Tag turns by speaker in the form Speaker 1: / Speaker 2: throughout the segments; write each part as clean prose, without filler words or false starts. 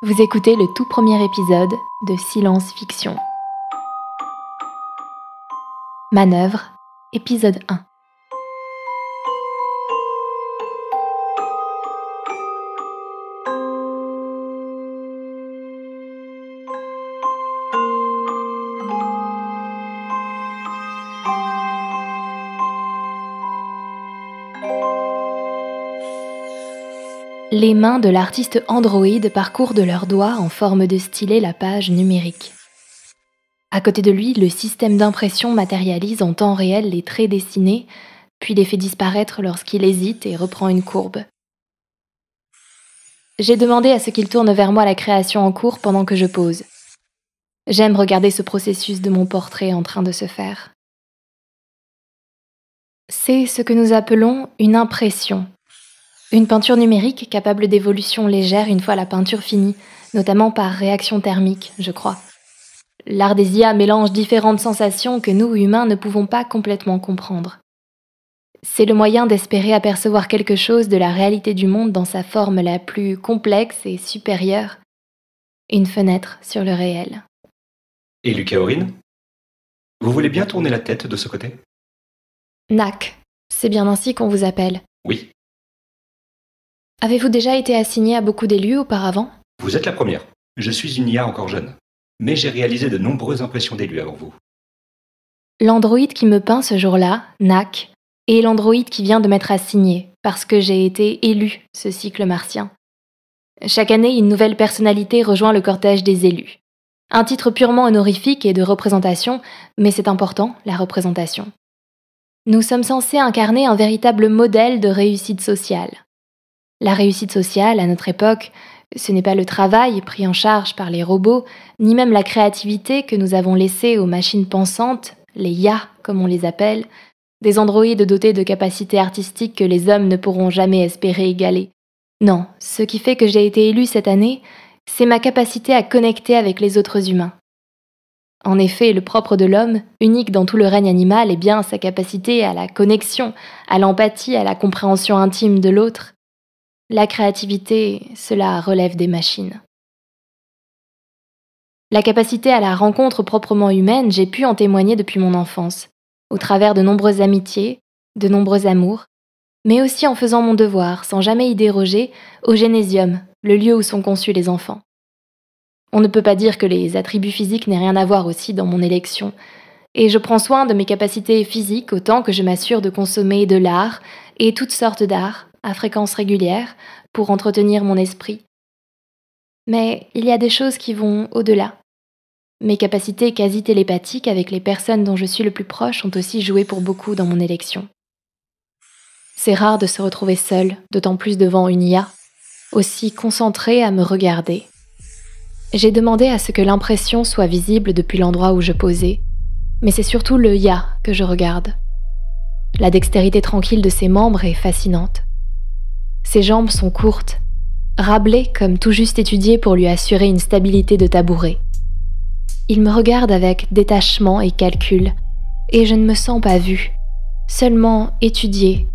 Speaker 1: Vous écoutez le tout premier épisode de Silence Fiction. Manœuvre, épisode 1. Les mains de l'artiste androïde parcourent de leurs doigts en forme de stylet la page numérique. À côté de lui, le système d'impression matérialise en temps réel les traits dessinés, puis les fait disparaître lorsqu'il hésite et reprend une courbe. J'ai demandé à ce qu'il tourne vers moi la création en cours pendant que je pose. J'aime regarder ce processus de mon portrait en train de se faire. C'est ce que nous appelons une impression. Une peinture numérique capable d'évolution légère une fois la peinture finie, notamment par réaction thermique, je crois. L'art des IA mélange différentes sensations que nous, humains, ne pouvons pas complètement comprendre. C'est le moyen d'espérer apercevoir quelque chose de la réalité du monde dans sa forme la plus complexe et supérieure. Une fenêtre sur le réel.
Speaker 2: Et Lucas Aurine, vous voulez bien tourner la tête de ce côté?
Speaker 1: NAC, c'est bien ainsi qu'on vous appelle.
Speaker 2: Oui.
Speaker 1: Avez-vous déjà été assigné à beaucoup d'élus auparavant?
Speaker 2: Vous êtes la première. Je suis une IA encore jeune. Mais j'ai réalisé de nombreuses impressions d'élus avant vous.
Speaker 1: L'androïde qui me peint ce jour-là, NAC, est l'androïde qui vient de m'être assigné, parce que j'ai été élu ce cycle martien. Chaque année, une nouvelle personnalité rejoint le cortège des élus. Un titre purement honorifique et de représentation, mais c'est important, la représentation. Nous sommes censés incarner un véritable modèle de réussite sociale. La réussite sociale, à notre époque, ce n'est pas le travail pris en charge par les robots, ni même la créativité que nous avons laissée aux machines pensantes, les IA comme on les appelle, des androïdes dotés de capacités artistiques que les hommes ne pourront jamais espérer égaler. Non, ce qui fait que j'ai été élue cette année, c'est ma capacité à connecter avec les autres humains. En effet, le propre de l'homme, unique dans tout le règne animal, est bien sa capacité à la connexion, à l'empathie, à la compréhension intime de l'autre. La créativité, cela relève des machines. La capacité à la rencontre proprement humaine, j'ai pu en témoigner depuis mon enfance, au travers de nombreuses amitiés, de nombreux amours, mais aussi en faisant mon devoir, sans jamais y déroger, au Génésium, le lieu où sont conçus les enfants. On ne peut pas dire que les attributs physiques n'aient rien à voir aussi dans mon élection, et je prends soin de mes capacités physiques autant que je m'assure de consommer de l'art, et toutes sortes d'art, à fréquence régulière, pour entretenir mon esprit. Mais il y a des choses qui vont au-delà. Mes capacités quasi télépathiques avec les personnes dont je suis le plus proche ont aussi joué pour beaucoup dans mon élection. C'est rare de se retrouver seul, d'autant plus devant une IA, aussi concentrée à me regarder. J'ai demandé à ce que l'impression soit visible depuis l'endroit où je posais, mais c'est surtout le IA que je regarde. La dextérité tranquille de ses membres est fascinante. Ses jambes sont courtes, rablées comme tout juste étudiées pour lui assurer une stabilité de tabouret. Il me regarde avec détachement et calcul, et je ne me sens pas vue, seulement étudiée,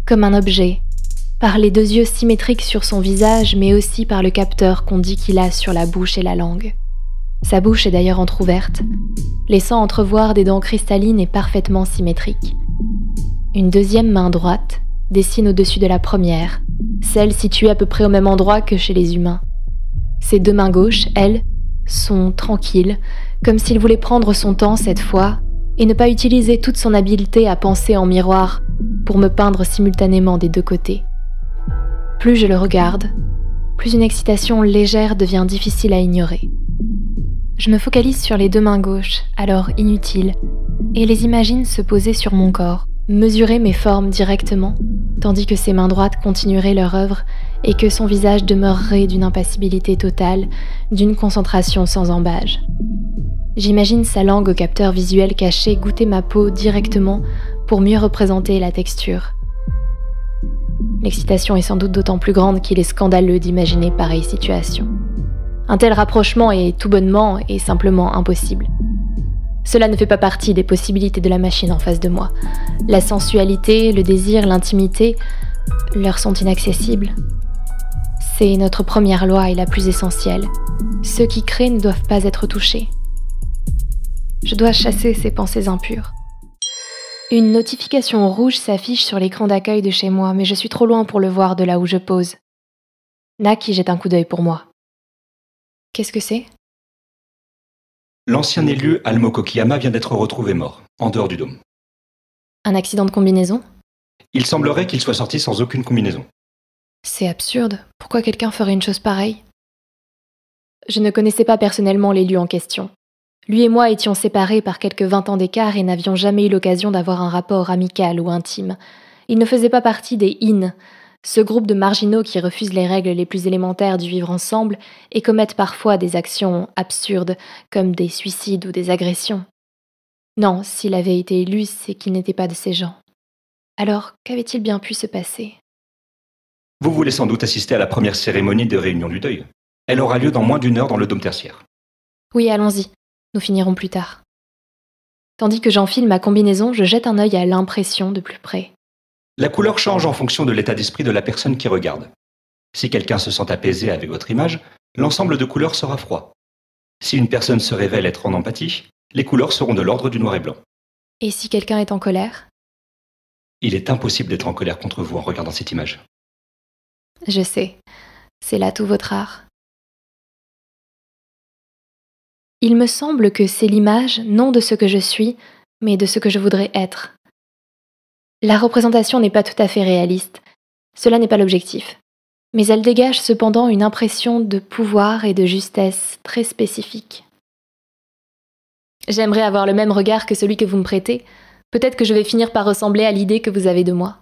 Speaker 1: comme un objet, par les deux yeux symétriques sur son visage, mais aussi par le capteur qu'on dit qu'il a sur la bouche et la langue. Sa bouche est d'ailleurs entr'ouverte, laissant entrevoir des dents cristallines et parfaitement symétriques. Une deuxième main droite dessine au-dessus de la première, celle située à peu près au même endroit que chez les humains. Ses deux mains gauches, elles, sont tranquilles, comme s'il voulait prendre son temps cette fois et ne pas utiliser toute son habileté à penser en miroir pour me peindre simultanément des deux côtés. Plus je le regarde, plus une excitation légère devient difficile à ignorer. Je me focalise sur les deux mains gauches, alors inutiles, et les imagine se poser sur mon corps, mesurer mes formes directement, tandis que ses mains droites continueraient leur œuvre et que son visage demeurerait d'une impassibilité totale, d'une concentration sans embâge. J'imagine sa langue au capteur visuel caché goûter ma peau directement pour mieux représenter la texture. L'excitation est sans doute d'autant plus grande qu'il est scandaleux d'imaginer pareille situation. Un tel rapprochement est tout bonnement et simplement impossible. Cela ne fait pas partie des possibilités de la machine en face de moi. La sensualité, le désir, l'intimité leur sont inaccessibles. C'est notre première loi et la plus essentielle. Ceux qui créent ne doivent pas être touchés. Je dois chasser ces pensées impures. Une notification rouge s'affiche sur l'écran d'accueil de chez moi, mais je suis trop loin pour le voir de là où je pose. Nak y jette un coup d'œil pour moi. Qu'est-ce que c'est ?
Speaker 2: L'ancien élu Almo Kokiyama vient d'être retrouvé mort, en dehors du dôme.
Speaker 1: Un accident de combinaison ?
Speaker 2: Il semblerait qu'il soit sorti sans aucune combinaison.
Speaker 1: C'est absurde. Pourquoi quelqu'un ferait une chose pareille ? Je ne connaissais pas personnellement l'élu en question. Lui et moi étions séparés par quelques 20 ans d'écart et n'avions jamais eu l'occasion d'avoir un rapport amical ou intime. Il ne faisait pas partie des IN, ce groupe de marginaux qui refusent les règles les plus élémentaires du vivre ensemble et commettent parfois des actions absurdes, comme des suicides ou des agressions. Non, s'il avait été élu, c'est qu'il n'était pas de ces gens. Alors, qu'avait-il bien pu se passer ?
Speaker 2: Vous voulez sans doute assister à la première cérémonie de réunion du deuil. Elle aura lieu dans moins d'1 heure dans le dôme tertiaire.
Speaker 1: Oui, allons-y. Nous finirons plus tard. Tandis que j'enfile ma combinaison, je jette un œil à l'impression de plus près.
Speaker 2: La couleur change en fonction de l'état d'esprit de la personne qui regarde. Si quelqu'un se sent apaisé avec votre image, l'ensemble de couleurs sera froid. Si une personne se révèle être en empathie, les couleurs seront de l'ordre du noir et blanc.
Speaker 1: Et si quelqu'un est en colère ?
Speaker 2: Il est impossible d'être en colère contre vous en regardant cette image.
Speaker 1: Je sais, c'est là tout votre art. Il me semble que c'est l'image, non de ce que je suis, mais de ce que je voudrais être. La représentation n'est pas tout à fait réaliste, cela n'est pas l'objectif, mais elle dégage cependant une impression de pouvoir et de justesse très spécifique. J'aimerais avoir le même regard que celui que vous me prêtez, peut-être que je vais finir par ressembler à l'idée que vous avez de moi.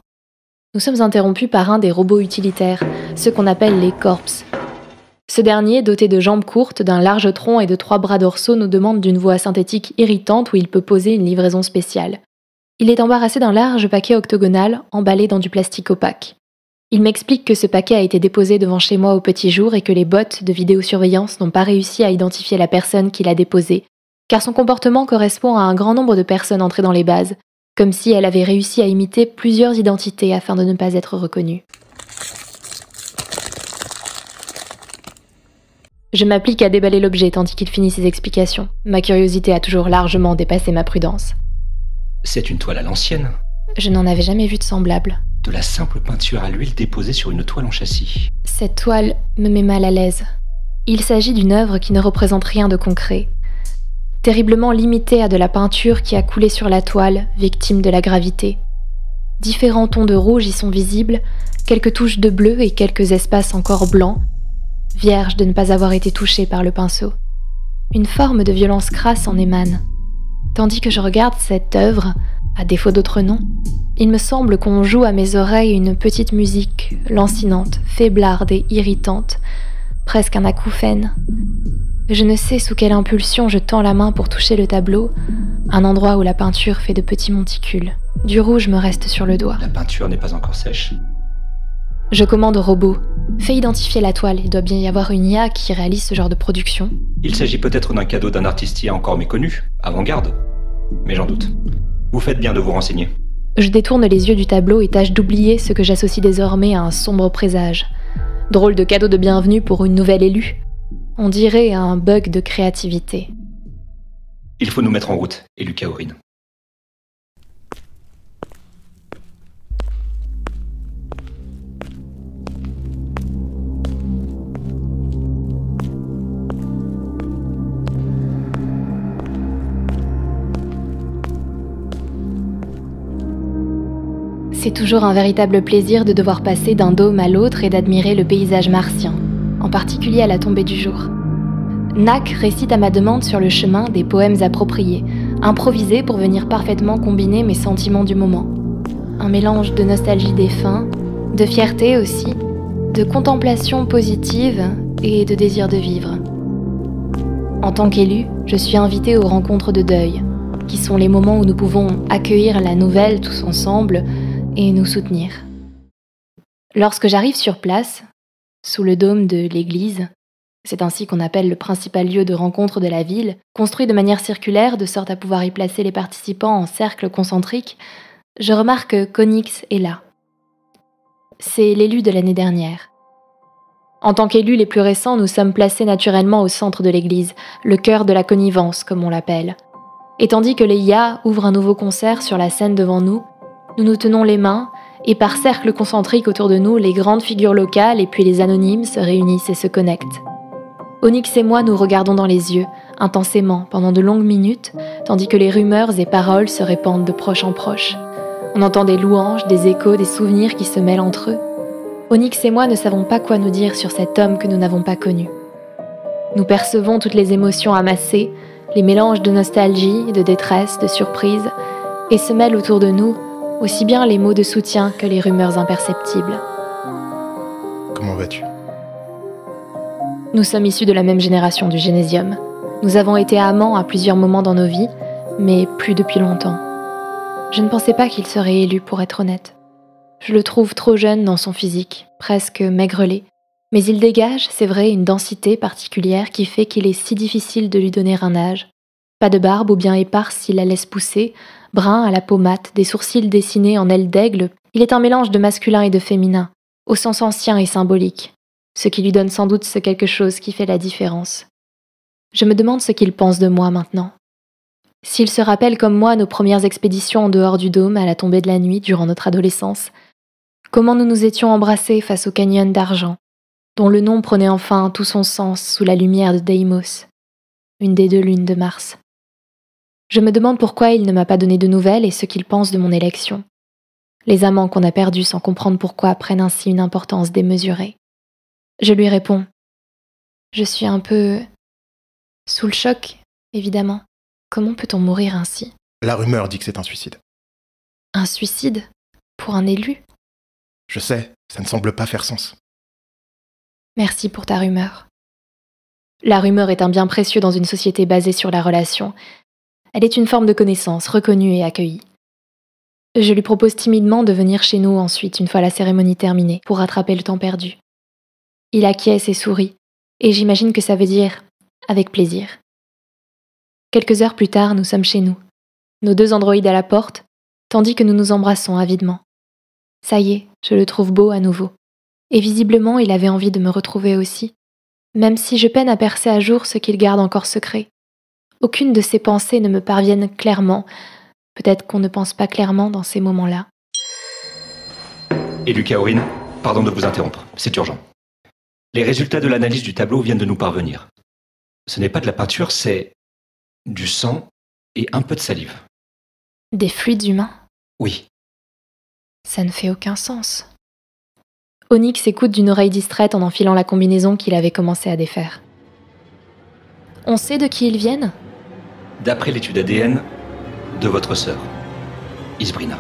Speaker 1: Nous sommes interrompus par un des robots utilitaires, ceux qu'on appelle les corps. Ce dernier, doté de jambes courtes, d'un large tronc et de 3 bras dorsaux, nous demande d'une voix synthétique irritante où il peut poser une livraison spéciale. Il est embarrassé d'un large paquet octogonal emballé dans du plastique opaque. Il m'explique que ce paquet a été déposé devant chez moi au petit jour et que les bots de vidéosurveillance n'ont pas réussi à identifier la personne qui l'a déposé, car son comportement correspond à un grand nombre de personnes entrées dans les bases, comme si elle avait réussi à imiter plusieurs identités afin de ne pas être reconnue. Je m'applique à déballer l'objet tandis qu'il finit ses explications. Ma curiosité a toujours largement dépassé ma prudence.
Speaker 2: C'est une toile à l'ancienne.
Speaker 1: Je n'en avais jamais vu de semblable.
Speaker 2: De la simple peinture à l'huile déposée sur une toile en châssis.
Speaker 1: Cette toile me met mal à l'aise. Il s'agit d'une œuvre qui ne représente rien de concret. Terriblement limitée à de la peinture qui a coulé sur la toile, victime de la gravité. Différents tons de rouge y sont visibles, quelques touches de bleu et quelques espaces encore blancs, vierge de ne pas avoir été touchée par le pinceau. Une forme de violence crasse en émane. Tandis que je regarde cette œuvre, à défaut d'autre nom, il me semble qu'on joue à mes oreilles une petite musique, lancinante, faiblarde et irritante, presque un acouphène. Je ne sais sous quelle impulsion je tends la main pour toucher le tableau, un endroit où la peinture fait de petits monticules. Du rouge me reste sur le doigt.
Speaker 2: La peinture n'est pas encore sèche.
Speaker 1: Je commande au robot. Fais identifier la toile, il doit bien y avoir une IA qui réalise ce genre de production.
Speaker 2: Il s'agit peut-être d'un cadeau d'un artistier encore méconnu, avant-garde. Mais j'en doute. Vous faites bien de vous renseigner.
Speaker 1: Je détourne les yeux du tableau et tâche d'oublier ce que j'associe désormais à un sombre présage. Drôle de cadeau de bienvenue pour une nouvelle élue. On dirait un bug de créativité.
Speaker 2: Il faut nous mettre en route, élu Kaorin.
Speaker 1: C'est toujours un véritable plaisir de devoir passer d'un dôme à l'autre et d'admirer le paysage martien, en particulier à la tombée du jour. Nak récite à ma demande sur le chemin des poèmes appropriés, improvisés pour venir parfaitement combiner mes sentiments du moment. Un mélange de nostalgie défunt, de fierté aussi, de contemplation positive et de désir de vivre. En tant qu'élu, je suis invitée aux rencontres de deuil, qui sont les moments où nous pouvons accueillir la nouvelle tous ensemble et nous soutenir. Lorsque j'arrive sur place, sous le dôme de l'église, c'est ainsi qu'on appelle le principal lieu de rencontre de la ville, construit de manière circulaire de sorte à pouvoir y placer les participants en cercle concentrique, je remarque que Konix est là. C'est l'élu de l'année dernière. En tant qu'élus les plus récents, nous sommes placés naturellement au centre de l'église, le cœur de la connivence, comme on l'appelle. Et tandis que les Ya ouvrent un nouveau concert sur la scène devant nous, nous nous tenons les mains, et par cercle concentrique autour de nous, les grandes figures locales et puis les anonymes se réunissent et se connectent. Onyx et moi nous regardons dans les yeux, intensément, pendant de longues minutes, tandis que les rumeurs et paroles se répandent de proche en proche. On entend des louanges, des échos, des souvenirs qui se mêlent entre eux. Onyx et moi ne savons pas quoi nous dire sur cet homme que nous n'avons pas connu. Nous percevons toutes les émotions amassées, les mélanges de nostalgie, de détresse, de surprise, et se mêlent autour de nous aussi bien les mots de soutien que les rumeurs imperceptibles.
Speaker 3: Comment vas-tu ?
Speaker 1: Nous sommes issus de la même génération du Génésium. Nous avons été amants à plusieurs moments dans nos vies, mais plus depuis longtemps. Je ne pensais pas qu'il serait élu, pour être honnête. Je le trouve trop jeune dans son physique, presque maigrelet, mais il dégage, c'est vrai, une densité particulière qui fait qu'il est si difficile de lui donner un âge. Pas de barbe ou bien éparse s'il la laisse pousser, brun à la peau mate, des sourcils dessinés en ailes d'aigle, il est un mélange de masculin et de féminin, au sens ancien et symbolique, ce qui lui donne sans doute ce quelque chose qui fait la différence. Je me demande ce qu'il pense de moi maintenant. S'il se rappelle comme moi nos premières expéditions en dehors du dôme à la tombée de la nuit durant notre adolescence, comment nous nous étions embrassés face au canyon d'argent, dont le nom prenait enfin tout son sens sous la lumière de Deimos, une des 2 lunes de Mars. Je me demande pourquoi il ne m'a pas donné de nouvelles et ce qu'il pense de mon élection. Les amants qu'on a perdus sans comprendre pourquoi prennent ainsi une importance démesurée. Je lui réponds. Je suis un peu sous le choc, évidemment. Comment peut-on mourir ainsi ?
Speaker 3: La rumeur dit que c'est un suicide.
Speaker 1: Un suicide ? Pour un élu ?
Speaker 3: Je sais, ça ne semble pas faire sens.
Speaker 1: Merci pour ta rumeur. La rumeur est un bien précieux dans une société basée sur la relation. Elle est une forme de connaissance reconnue et accueillie. Je lui propose timidement de venir chez nous ensuite, une fois la cérémonie terminée, pour rattraper le temps perdu. Il acquiesce et sourit, et j'imagine que ça veut dire « avec plaisir ». Quelques heures plus tard, nous sommes chez nous, nos 2 androïdes à la porte, tandis que nous nous embrassons avidement. Ça y est, je le trouve beau à nouveau. Et visiblement, il avait envie de me retrouver aussi, même si je peine à percer à jour ce qu'il garde encore secret. Aucune de ses pensées ne me parviennent clairement. Peut-être qu'on ne pense pas clairement dans ces moments-là.
Speaker 2: Et Lucas Aurine, pardon de vous interrompre, c'est urgent. Les résultats de l'analyse du tableau viennent de nous parvenir. Ce n'est pas de la peinture, c'est du sang et un peu de salive.
Speaker 1: Des fluides humains ?
Speaker 2: Oui.
Speaker 1: Ça ne fait aucun sens. Onyx écoute d'une oreille distraite en enfilant la combinaison qu'il avait commencé à défaire. On sait de qui ils viennent ?
Speaker 2: D'après l'étude ADN de votre sœur, Isbrina.